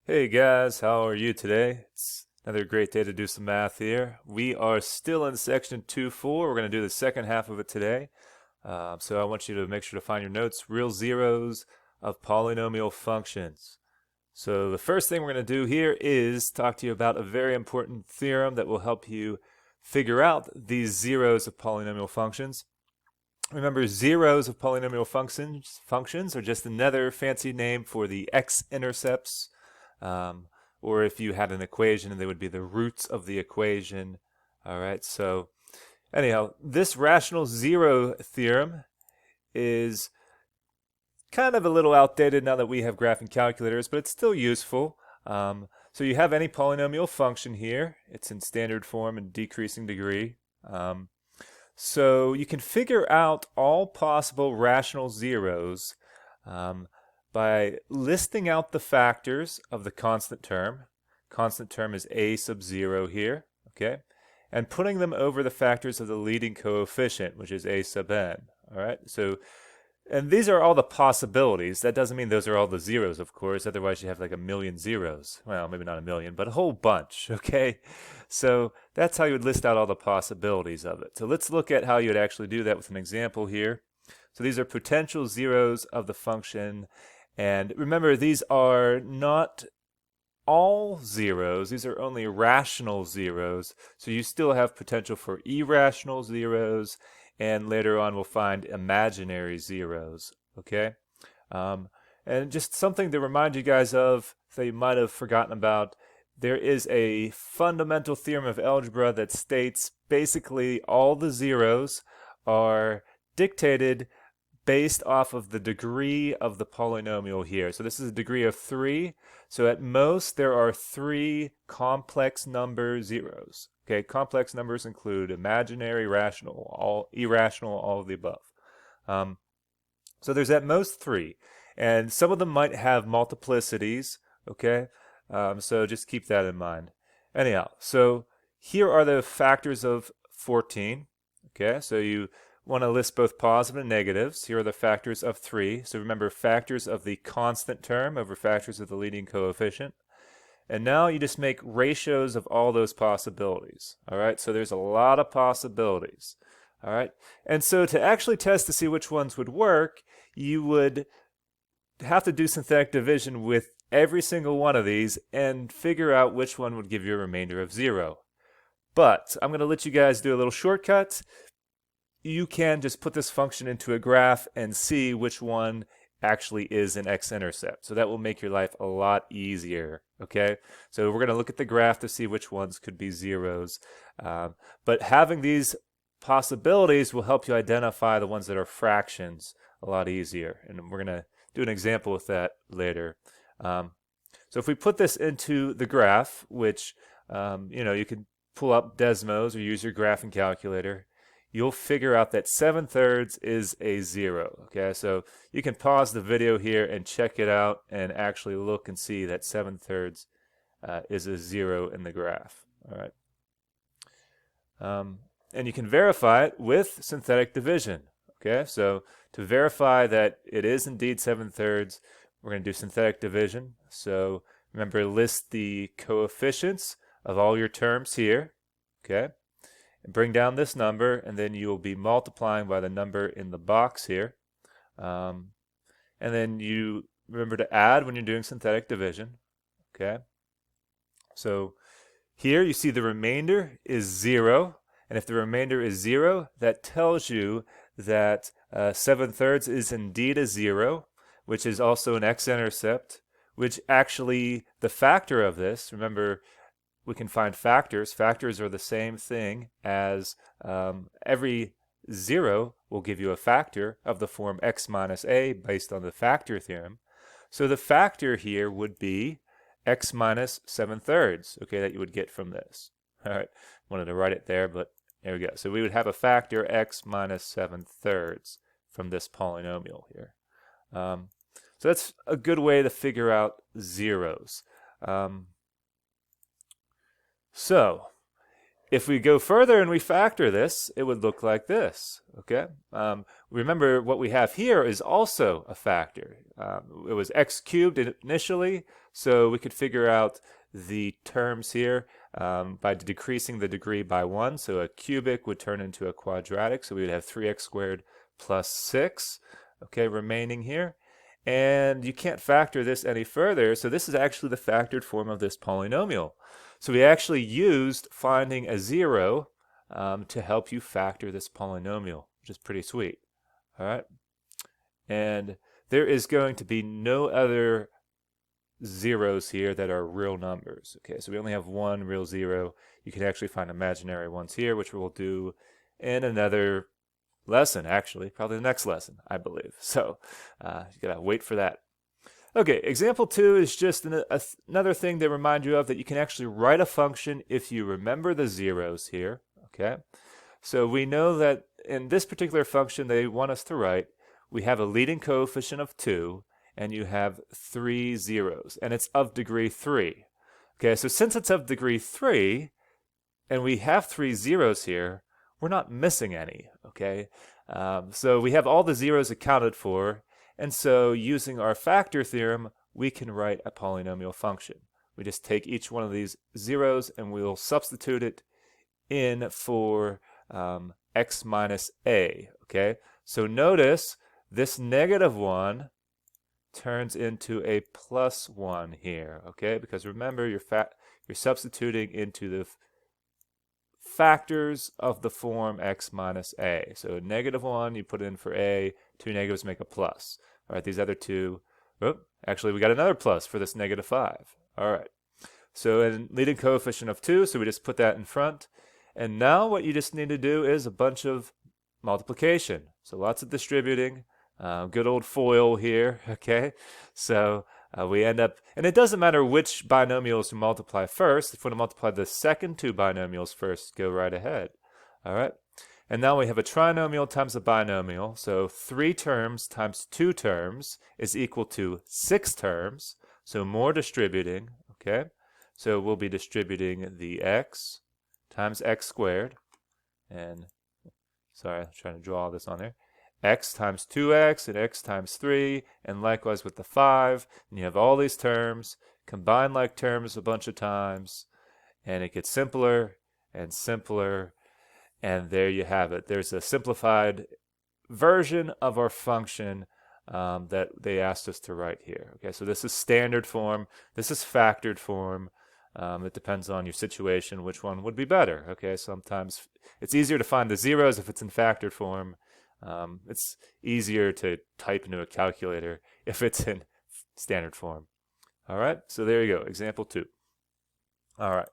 Hey guys, how are you today? It's another great day to do some math here. We are still in section 2.4. We're going to do the second half of it today. So I want you to make sure to find your notes, real zeros of polynomial functions. So the first thing we're going to do here is talk to you about a very important theorem that will help you figure out these zeros of polynomial functions. Remember, zeros of polynomial functions are just another fancy name for the x-intercepts. Um, or if you had an equation, they would be the roots of the equation. All right, so anyhow, this rational zero theorem is kind of a little outdated now that we have graphing calculators, but it's still useful. So you have any polynomial function here. It's in standard form and decreasing degree. So you can figure out all possible rational zeros by listing out the factors of the constant term. Constant term is a sub 0 here, okay? And putting them over the factors of the leading coefficient, which is a sub n, all right? So, and these are all the possibilities. That doesn't mean those are all the zeros, of course. Otherwise, you have like a million zeros. Well, maybe not a million, but a whole bunch, okay? So that's how you would list out all the possibilities of it. So let's look at how you would actually do that with an example here. So these are potential zeros of the function. And remember, these are not all zeros. These are only rational zeros. So you still have potential for irrational zeros. And later on, we'll find imaginary zeros. Okay? And just something to remind you guys of that you might have forgotten about. There is a fundamental theorem of algebra that states basically all the zeros are dictated based off of the degree of the polynomial here. So this is a degree of 3. So at most, there are 3 complex number zeros. Okay, complex numbers include imaginary, rational, all irrational, all of the above. So there's at most 3. And some of them might have multiplicities, okay? So just keep that in mind. Anyhow, so here are the factors of 14. Okay, so you want to list both positive and negatives. Here are the factors of 3. So remember, factors of the constant term over factors of the leading coefficient. And now you just make ratios of all those possibilities. All right, so there's a lot of possibilities. All right, and so to actually test to see which ones would work, you would have to do synthetic division with every single one of these and figure out which one would give you a remainder of 0. But I'm going to let you guys do a little shortcut. You can just put this function into a graph and see which one actually is an x-intercept. So that will make your life a lot easier, okay? So we're going to look at the graph to see which ones could be zeros. But having these possibilities will help you identify the ones that are fractions a lot easier. And we're going to do an example with that later. So if we put this into the graph, which, you can pull up Desmos or use your graphing calculator, you'll figure out that 7/3 is a 0. Okay, so you can pause the video here and check it out and actually look and see that 7/3 is a 0 in the graph. All right. And you can verify it with synthetic division. Okay, so to verify that it is indeed 7/3, we're going to do synthetic division. So remember, list the coefficients of all your terms here. Okay. And bring down this number, and then you will be multiplying by the number in the box here. And then you remember to add when you're doing synthetic division. Okay. So here you see the remainder is 0. And if the remainder is 0, that tells you that 7/3 is indeed a 0, which is also an x-intercept, which actually the factor of this, remember, we can find factors. Factors are the same thing as every 0 will give you a factor of the form x minus a based on the factor theorem. So the factor here would be x minus 7/3, okay, that you would get from this. All right, wanted to write it there, but there we go. So we would have a factor x minus 7/3 from this polynomial here. So that's a good way to figure out zeros. So if we go further and we factor this, it would look like this, okay? Remember, what we have here is also a factor. It was x cubed initially, so we could figure out the terms here by decreasing the degree by 1. So a cubic would turn into a quadratic, so we would have 3x squared plus 6, okay, remaining here. And you can't factor this any further, so this is actually the factored form of this polynomial. So we actually used finding a 0 to help you factor this polynomial, which is pretty sweet. All right, and there is going to be no other zeros here that are real numbers. Okay, so we only have one real 0. You can actually find imaginary ones here, which we'll do in another lesson, actually, probably the next lesson, I believe. So you gotta wait for that. Okay, example 2 is just another thing to remind you of that you can actually write a function if you remember the zeros here. Okay, so we know that in this particular function they want us to write, we have a leading coefficient of 2 and you have 3 zeros, and it's of degree 3. Okay, so since it's of degree 3 and we have 3 zeros here, we're not missing any, okay? So we have all the zeros accounted for, and so using our factor theorem, we can write a polynomial function. We just take each one of these zeros and we'll substitute it in for x minus a, okay? So notice this -1 turns into a +1 here, okay? Because remember, you're substituting into the factors of the form x minus a. So -1, you put in for a, 2 negatives make a plus. All right, these other two, actually we got another plus for this -5. All right, so in leading coefficient of 2, so we just put that in front. And now what you just need to do is a bunch of multiplication. So lots of distributing, good old FOIL here, okay? So we end up, and it doesn't matter which binomials you multiply first. If we want to multiply the second 2 binomials first, go right ahead. All right, and now we have a trinomial times a binomial. So 3 terms times 2 terms is equal to 6 terms. So more distributing, okay? So we'll be distributing the x times x squared, and sorry, I'm trying to draw all this on there. X times 2x and x times 3, and likewise with the 5. And you have all these terms, combine like terms a bunch of times, and it gets simpler and simpler, and there you have it. There's a simplified version of our function that they asked us to write here. Okay, so this is standard form, this is factored form. It depends on your situation, which one would be better. Okay, sometimes it's easier to find the zeros if it's in factored form. It's easier to type into a calculator if it's in standard form. All right, so there you go, example 2. All right,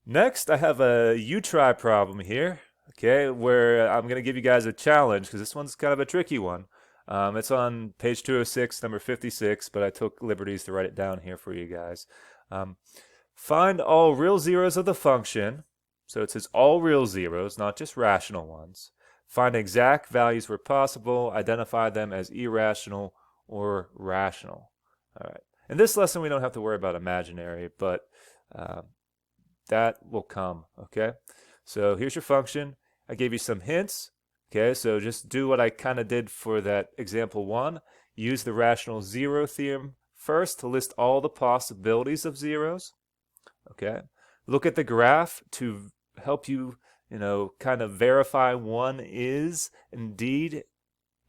next I have a you try problem here, okay, where I'm going to give you guys a challenge because this one's kind of a tricky one. It's on page 206, number 56, but I took liberties to write it down here for you guys. Find all real zeros of the function. So it says all real zeros, not just rational ones. Find exact values where possible. Identify them as irrational or rational. All right. In this lesson, we don't have to worry about imaginary, but that will come, okay? So here's your function. I gave you some hints, okay? So just do what I kind of did for that example 1. Use the rational zero theorem first to list all the possibilities of zeros, okay? Look at the graph to help you, kind of verify one is indeed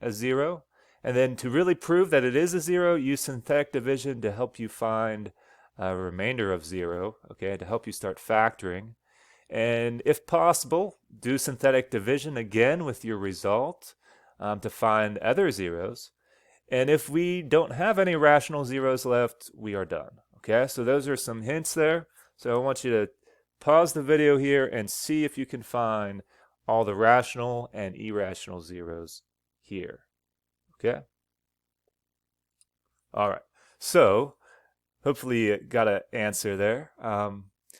a 0. And then to really prove that it is a 0, use synthetic division to help you find a remainder of 0, okay, to help you start factoring. And if possible, do synthetic division again with your result to find other zeros. And if we don't have any rational zeros left, we are done. Okay, so those are some hints there. So I want you to pause the video here and see if you can find all the rational and irrational zeros here. Okay? All right. So hopefully you got an answer there.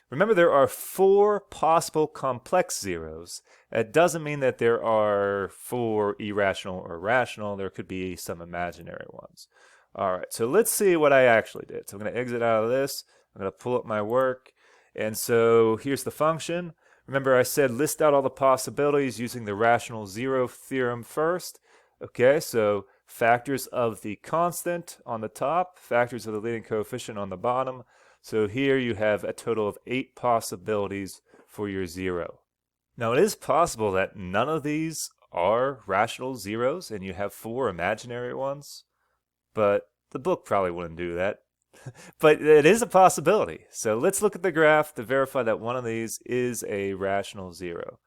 Remember, there are 4 possible complex zeros. That doesn't mean that there are 4 irrational or rational. There could be some imaginary ones. All right, so let's see what I actually did. So I'm going to exit out of this. I'm going to pull up my work. And so here's the function. Remember I said list out all the possibilities using the rational zero theorem first. Okay, so factors of the constant on the top, factors of the leading coefficient on the bottom. So here you have a total of 8 possibilities for your zero. Now it is possible that none of these are rational zeros and you have 4 imaginary ones, but the book probably wouldn't do that. But it is a possibility. So let's look at the graph to verify that one of these is a rational zero.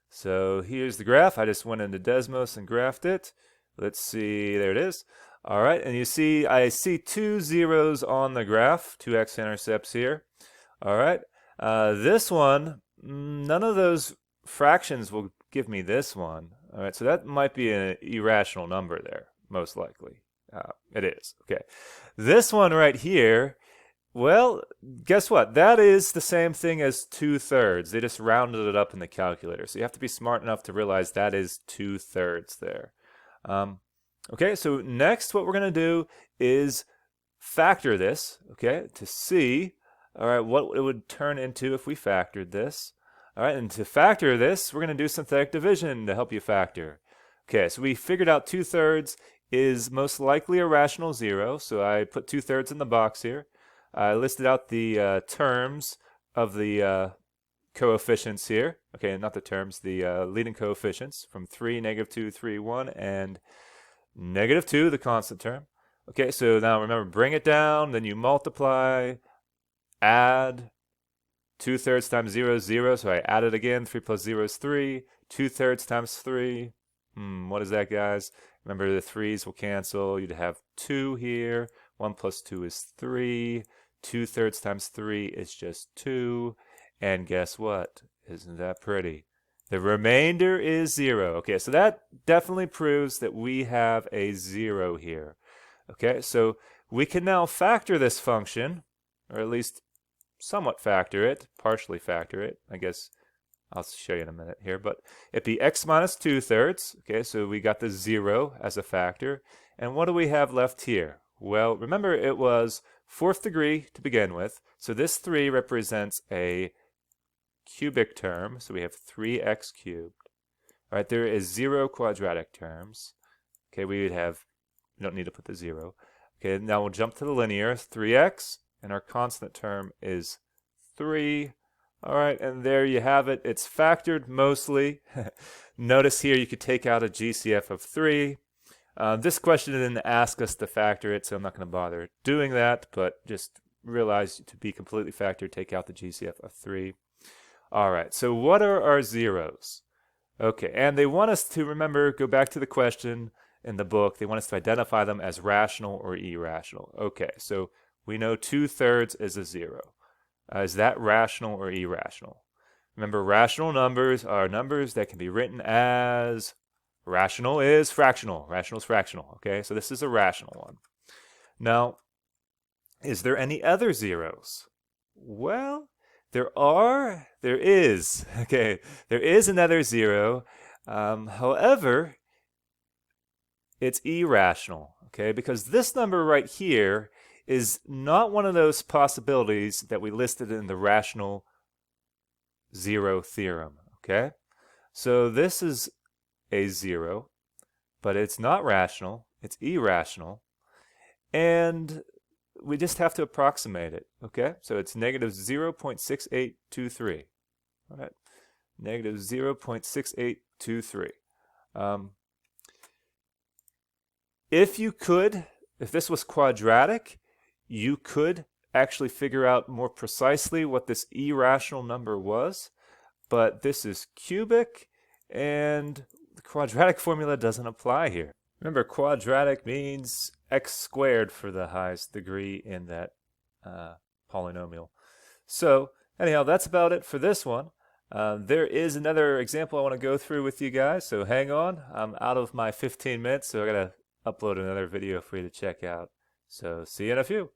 So here's the graph. I just went into Desmos and graphed it. Let's see, there it is. All right, and you see, I see 2 zeros on the graph, 2 x-intercepts here. All right, this one, none of those fractions will give me this one. All right, so that might be an irrational number there, most likely. It is, okay. This one right here, well, guess what? That is the same thing as 2/3. They just rounded it up in the calculator. So you have to be smart enough to realize that is 2/3 there. Okay, so next what we're going to do is factor this, okay, to see, all right, what it would turn into if we factored this. All right, and to factor this, we're going to do synthetic division to help you factor. Okay, so we figured out 2/3 is most likely a rational zero, so I put 2/3 in the box here. I listed out the terms of the coefficients here. Okay, not the terms, the leading coefficients from 3, -2, 3, 1, and -2, the constant term. Okay, so now remember, bring it down, then you multiply, add, 2/3 times 0 is 0, so I add it again, 3 plus 0 is 3, 2/3 times 3, what is that, guys? Remember the 3's will cancel, you'd have 2 here, 1 plus 2 is 3, 2/3 times 3 is just 2, and guess what? Isn't that pretty? The remainder is 0. Okay, so that definitely proves that we have a 0 here. Okay, so we can now factor this function, or at least somewhat factor it, partially factor it. I guess I'll show you in a minute here, but it'd be x minus 2/3. Okay, so we got the 0 as a factor. And what do we have left here? Well, remember it was 4th degree to begin with, so this 3 represents a cubic term, so we have 3x cubed. All right, there is 0 quadratic terms. Okay, we don't need to put the 0. Okay, now we'll jump to the linear, 3x, and our constant term is 3. All right, and there you have it. It's factored mostly. Notice here you could take out a GCF of 3. This question didn't ask us to factor it, so I'm not going to bother doing that, but just realize to be completely factored, take out the GCF of 3. All right, so what are our zeros? Okay, and they want us to, remember, go back to the question in the book. They want us to identify them as rational or irrational. Okay, so we know 2/3 is a 0. Is that rational or irrational? Remember, rational numbers are numbers that can be written as rational is fractional. Rational is fractional. Okay, so this is a rational one. Now, is there any other zeros? Well, there is. Okay, there is another 0. However, it's irrational. Okay, because this number right here is not one of those possibilities that we listed in the rational zero theorem, okay? So this is a 0, but it's not rational, it's irrational, and we just have to approximate it, okay? So it's negative 0.6823, all right? Negative 0.6823. If this was quadratic, you could actually figure out more precisely what this irrational number was, but this is cubic, and the quadratic formula doesn't apply here. Remember, quadratic means x squared for the highest degree in that polynomial. So anyhow, that's about it for this one. There is another example I want to go through with you guys, so hang on. I'm out of my 15 minutes, so I gotta upload another video for you to check out. So see you in a few.